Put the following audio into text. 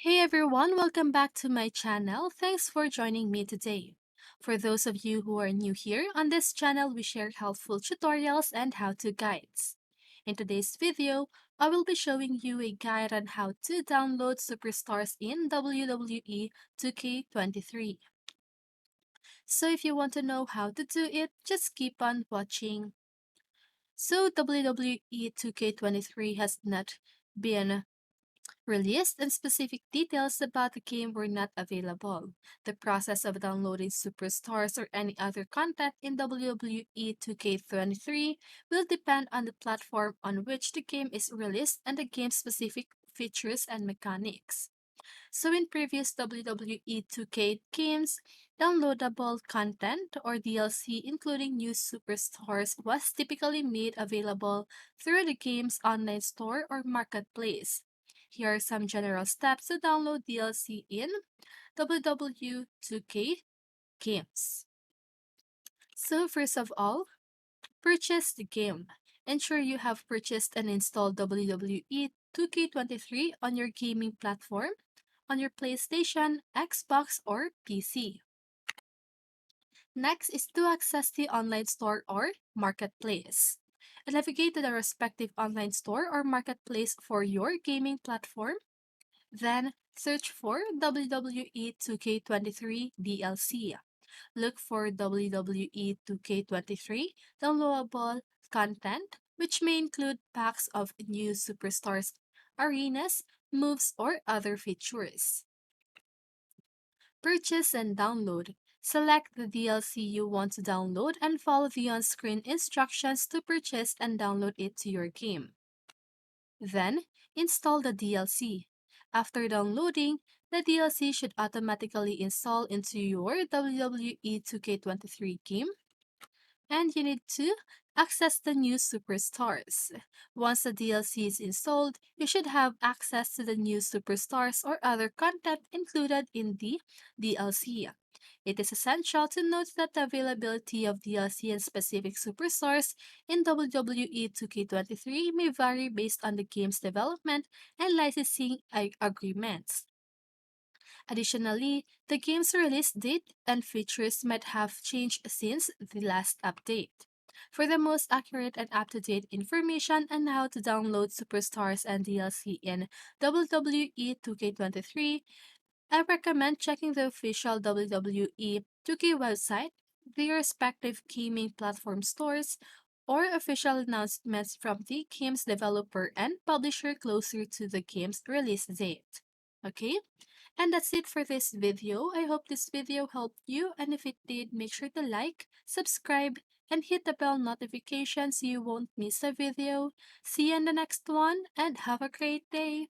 Hey everyone, welcome back to my channel. Thanks for joining me today. For those of you who are new here, on this channel we share helpful tutorials and how-to guides. In today's video, I will be showing you a guide on how to download superstars in WWE 2K23. So if you want to know how to do it, just keep on watching. So WWE 2K23 has not been released and specific details about the game were not available. The process of downloading superstars or any other content in WWE 2K23 will depend on the platform on which the game is released and the game's specific features and mechanics. So in previous WWE 2K games, downloadable content or DLC including new superstars was typically made available through the game's online store or marketplace. Here are some general steps to download DLC in WWE 2K games. So first of all, purchase the game. Ensure you have purchased and installed WWE 2K23 on your gaming platform on your PlayStation, Xbox, or PC. Next is to access the online store or marketplace. Navigate to the respective online store or marketplace for your gaming platform. Then search for WWE 2K23 DLC. Look for WWE 2K23 downloadable content, which may include packs of new superstars, arenas, moves, or other features. Purchase and download. Select the DLC you want to download and follow the on-screen instructions to purchase and download it to your game. Then, install the DLC. After downloading, the DLC should automatically install into your WWE 2K23 game, and you need to access the new superstars. Once the DLC is installed, you should have access to the new superstars or other content included in the DLC. It is essential to note that the availability of DLC and specific superstars in WWE 2K23 may vary based on the game's development and licensing agreements. Additionally, the game's release date and features might have changed since the last update. For the most accurate and up-to-date information on how to download Superstars and DLC in WWE 2K23, I recommend checking the official WWE 2K website, the respective gaming platform stores, or official announcements from the game's developer and publisher closer to the game's release date. Okay? And that's it for this video. I hope this video helped you, and if it did, make sure to like, subscribe, and hit the bell notification so you won't miss a video. See you in the next one, and have a great day!